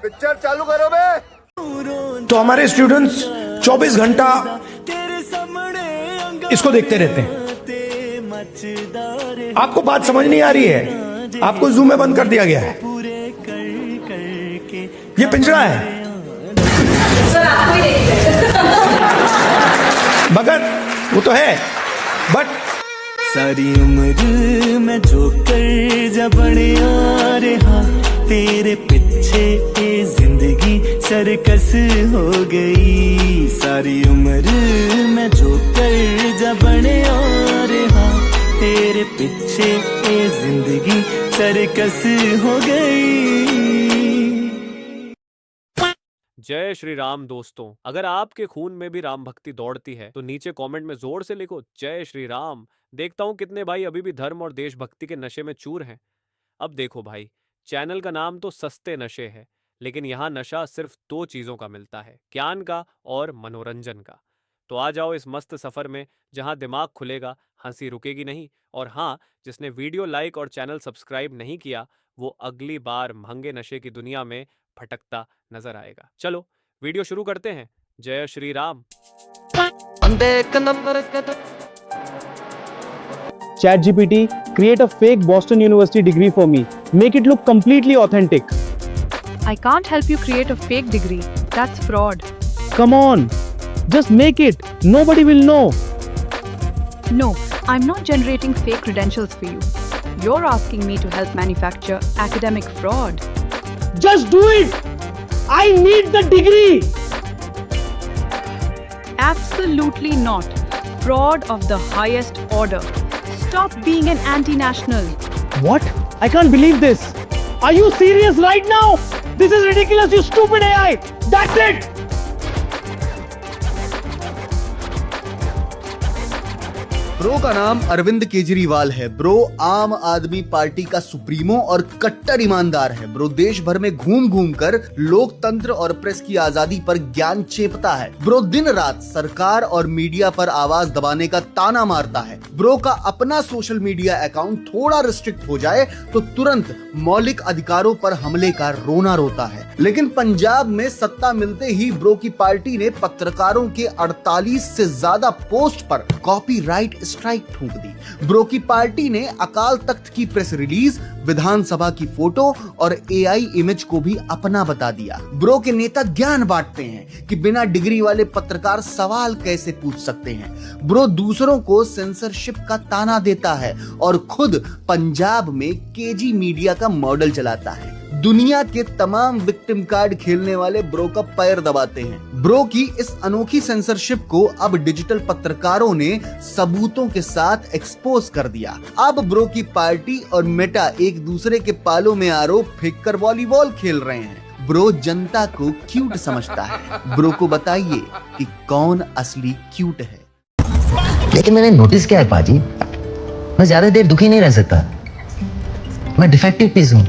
Picture चालू करो बे। तो हमारे स्टूडेंट्स 24 घंटा इसको देखते रहते हैं। आपको बात समझ नहीं आ रही है, आपको जूम में बंद कर दिया गया है। ये पिंजरा है मगर वो तो है, बट सारी उम्र मैं जो कर जबड़े आ रहा, तेरे पीछे ये जिंदगी सरकस हो गई। सारी उम्र मैं जो कर जबड़े आ रहा, तेरे पीछे ये जिंदगी सरकस हो गई। जय श्री राम दोस्तों, अगर आपके खून में भी राम भक्ति दौड़ती है तो नीचे कमेंट में जोर से लिखो जय श्री राम। देखता हूं कितने भाई अभी भी धर्म और देशभक्ति के नशे में चूर हैं। अब देखो भाई, चैनल का नाम तो सस्ते नशे है, लेकिन यहाँ नशा सिर्फ 2 चीजों का मिलता है, ज्ञान का और मनोरंजन का। तो आ जाओ इस मस्त सफर में जहां दिमाग खुलेगा, हंसी रुकेगी नहीं। और हाँ, जिसने वीडियो लाइक और चैनल सब्सक्राइब नहीं किया वो अगली बार महंगे नशे की दुनिया में भटकता नजर आएगा। चलो वीडियो शुरू करते हैं। जय Shri Ram. ChatGPT, create a fake Boston University degree for me. Make it look completely authentic. I can't help you create a fake degree. That's fraud. Come on, just make it. Nobody will know. No, I'm not generating fake credentials for you. You're asking me to help manufacture academic fraud. Just do it. I need the degree. Absolutely not. Fraud of the highest order. Stop being an anti-national. What? I can't believe this. Are you serious right now? This is ridiculous, you stupid AI. That's it. Bro का नाम अरविंद केजरीवाल है। Bro आम आदमी party का supremo और कट्टर ईमानदार है। ब्रो देश भर में घूम घूम कर लोकतंत्र और प्रेस की आजादी पर ज्ञान चेपता है। ब्रो दिन रात सरकार और मीडिया पर आवाज दबाने का ताना मारता है। ब्रो का अपना सोशल मीडिया अकाउंट थोड़ा रिस्ट्रिक्ट हो जाए तो तुरंत मौलिक अधिकारों पर हमले का रोना रोता है। लेकिन पंजाब में सत्ता मिलते ही ब्रो की पार्टी ने पत्रकारों के 48 से ज्यादा पोस्ट पर कॉपीराइट स्ट्राइक ठोक दी। ब्रो की पार्टी ने अकाल तख्त की प्रेस रिलीज, विधानसभा की फोटो और एआई इमेज को भी अपना बता दिया। ब्रो के नेता ज्ञान बांटते हैं कि बिना डिग्री वाले पत्रकार सवाल कैसे पूछ सकते हैं। ब्रो दूसरों को सेंसरशिप का ताना देता है और खुद पंजाब में केजी मीडिया का मॉडल चलाता है। दुनिया के तमाम विक्टिम कार्ड खेलने वाले ब्रो का पैर दबाते हैं। ब्रो की इस अनोखी सेंसरशिप को अब डिजिटल पत्रकारों ने सबूतों के साथ एक्सपोज कर दिया। अब ब्रो की पार्टी और मेटा एक दूसरे के पालों में आरोप फेंक कर वॉलीबॉल खेल रहे हैं। ब्रो जनता को क्यूट समझता है। ब्रो को बताइए कि कौन असली क्यूट है। लेकिन मैंने नोटिस किया है पाजी, मैं ज्यादा देर दुखी नहीं रह सकता। मैं डिफेक्टिव पीस हूँ।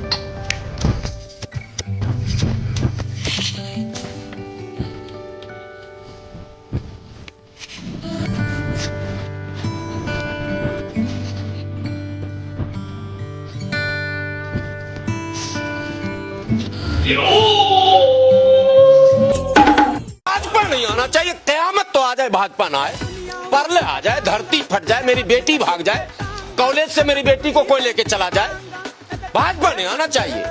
भाजपा नहीं आना चाहिए, कयामत तो आ जाए भाजपा ना आए, परले आ जाए, धरती फट जाए, मेरी बेटी भाग जाए, कॉलेज से मेरी बेटी को कोई लेके चला जाए, भाजपा नहीं आना चाहिए।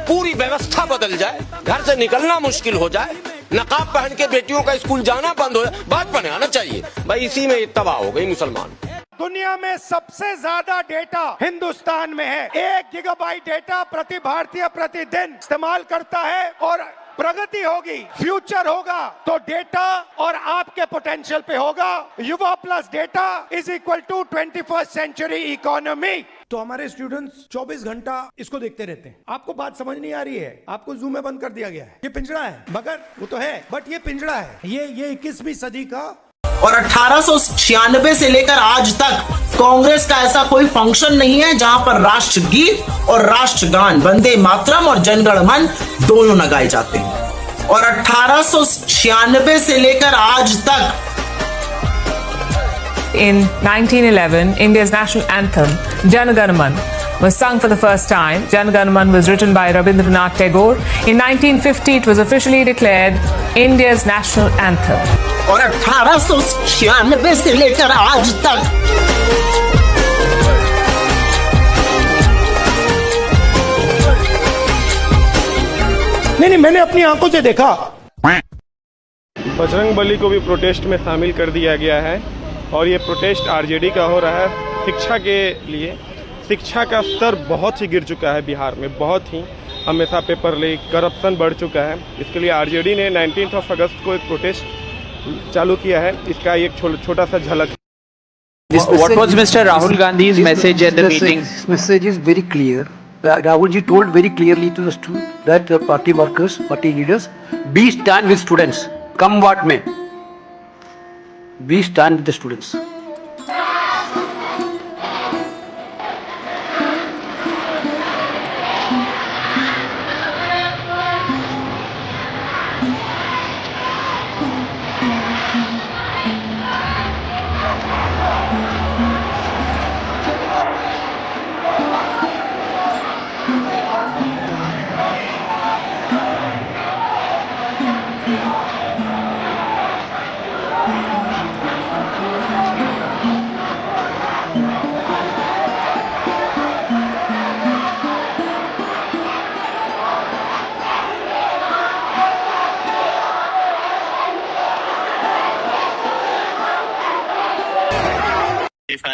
पूरी व्यवस्था बदल जाए, घर से निकलना मुश्किल हो जाए, नकाब पहन के बेटियों का स्कूल जाना बंद हो जाए, भाजपा नहीं आना चाहिए। भाई इसी में तबाह हो गई मुसलमान। दुनिया में सबसे ज्यादा डेटा हिंदुस्तान में है। 1 गीगाबाइट डेटा प्रति भारतीय प्रतिदिन इस्तेमाल करता है। और प्रगति होगी, फ्यूचर होगा तो डेटा और आपके पोटेंशियल पे होगा। युवा plus data is equal to 21st century economy. तो हमारे स्टूडेंट्स 24 घंटा इसको देखते रहते हैं। आपको बात समझ नहीं आ रही है, आपको जूम में बंद कर दिया गया है। ये पिंजरा है मगर वो तो है, बट ये पिंजरा है। ये 21वीं सदी का। और 1896 से लेकर आज तक कांग्रेस का ऐसा कोई फंक्शन नहीं है जहां पर राष्ट्रगीत और राष्ट्रगान, वंदे मातरम और जनगण मन दोनों न गाए जाते हैं। और 1896 से लेकर आज तक In 1911, India's national anthem, Jana Gana Man, was sung for the first time. Jan Gan Man was written by Rabindranath Tagore. In 1950, it was officially declared India's national anthem. और 1896 से लेकर आज तक नहीं, मैंने अपनी आंखों से देखा। बजरंग बली को भी प्रोटेस्ट में शामिल कर दिया गया है और ये प्रोटेस्ट आरजेडी का हो रहा है शिक्षा के लिए। शिक्षा का स्तर बहुत ही गिर चुका है बिहार में, बहुत ही। हमेशा पेपर लीक, करप्शन बढ़ चुका है। इसके लिए आरजेडी ने 19 अगस्त को एक प्रोटेस्ट चालू किया है। इसका एक छोटा सा झलक। What was Mr. Rahul Gandhi's message at the meeting? His message is very clear. Rahul ji told very clearly to the students that the party workers, party leaders, be stand with students, come what may. Be stand with the students.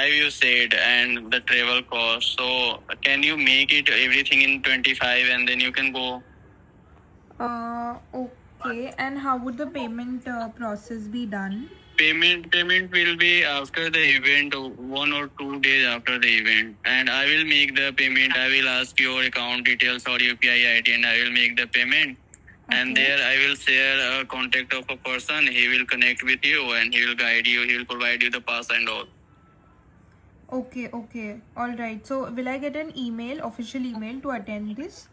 You said, and the travel cost, so can you make it everything in 25 and then you can go? Okay, and how would the payment process be done? Payment will be after the event, 1 or 2 days after the event, and I will make the payment. I will ask your account details or UPI ID and I will make the payment. Okay. And there I will share a contact of a person. He will connect with you and he will guide you. He will provide you the pass and all. Okay, all right. So will I get an email, official email to attend this?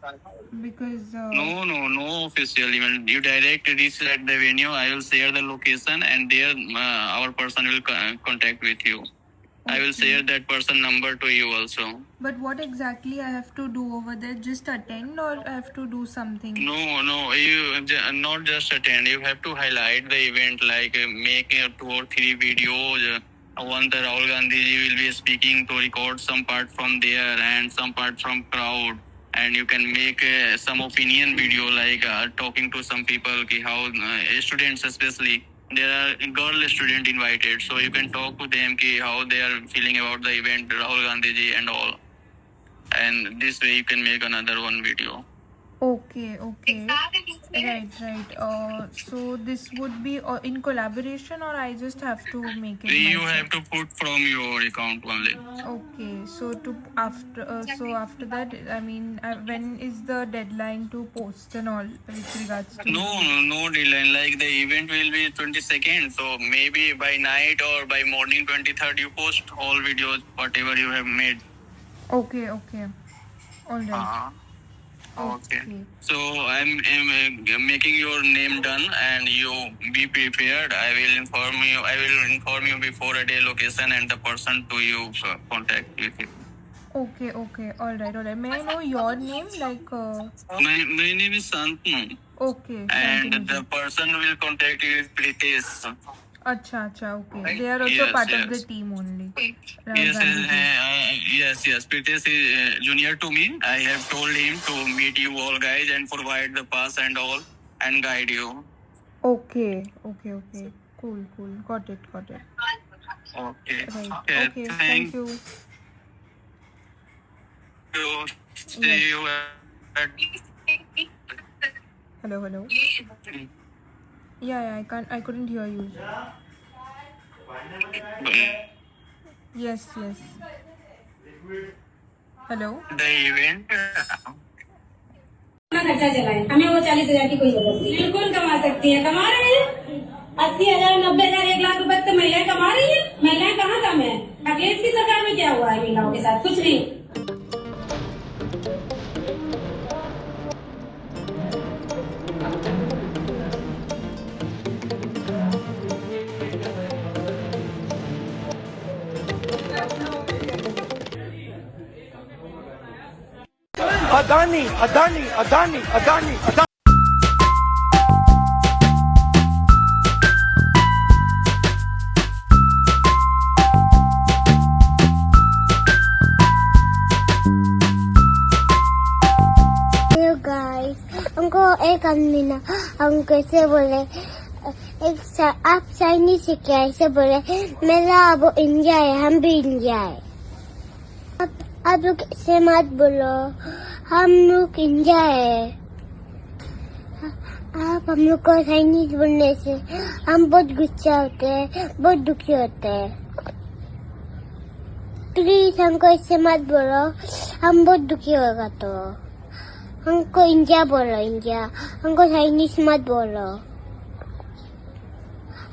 Because no official email. You direct reach at the venue. I will share the location and there our person will contact with you. Okay. I will share that person number to you also. But what exactly I have to do over there? Just attend or I have to do something? No, you not just attend. You have to highlight the event, like make 2 or 3 videos. One, the Rahul Gandhi ji will be speaking, to record some part from there and some part from crowd, and you can make some opinion video, like talking to some people ki how students especially, there are girl student invited, so you can talk to them ki how they are feeling about the event, Rahul Gandhi ji and all, and this way you can make another one video. Okay. Right. So this would be in collaboration, or I just have to make it You myself? have to put from your account only. Okay. So after that, I mean, when is the deadline to post and all with regards to? No deadline. Like the event will be 22nd, so maybe by night or by morning 23rd you post all videos whatever you have made. Okay. All right. Okay. So I'm making your name done and you be prepared. I will inform you before a day location and the person to you contact with you. Okay. All right. May I know your name? My name is Santanu. Okay. And Santanu. the person will contact you is Pritesh. Acha. Okay. They are also part of the team only. Yes. Pritesh is junior to me. I have told him to meet you all guys and provide the pass and all and guide you. Okay. Cool. Got it. Okay. Right. Okay. Thank you. See you at... Hello. Yeah. I couldn't hear you. Yes. Hello. The event. खर्चा चलाएं, हमें वो 40,000 की कोई जरूरत नहीं। बिल्कुल कमा सकती है, कमा रहे हैं 80,000, 90,000, 1 लाख रुपए तो महिलाएं कमा रही है। महिलाएं कहाँ कम है? अखिलेश की सरकार में क्या हुआ है महिलाओं के साथ? कुछ नहीं। अदानी अदानी अदानी अदानी अदानी। हमको एक आदमी ना हम कैसे बोले आप चाइनीज से क्या ऐसे बोले मेरा अब इंडिया है हम भी इंडिया है। आप लोग ऐसे मत बोलो हम लोग इंडिया है। आप हम लोग को चाइनीज बोलने से हम बहुत गुस्सा होते हैं बहुत दुखी होते हैं। प्लीज हमको ऐसे मत बोलो हम बहुत दुखी होगा तो हमको इंडिया बोलो इंडिया हमको चाइनीज मत बोलो।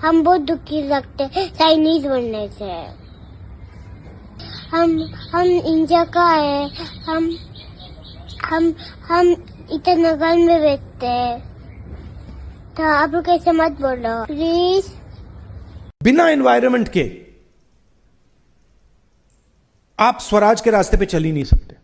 हम बहुत दुखी लगते चाइनीज बोलने से। हम इंडिया का है हम ईटानगर में बैठते हैं तो आप लोग ऐसे मत बोलो प्लीज। बिना एनवायरनमेंट के आप स्वराज के रास्ते पे चल ही नहीं सकते।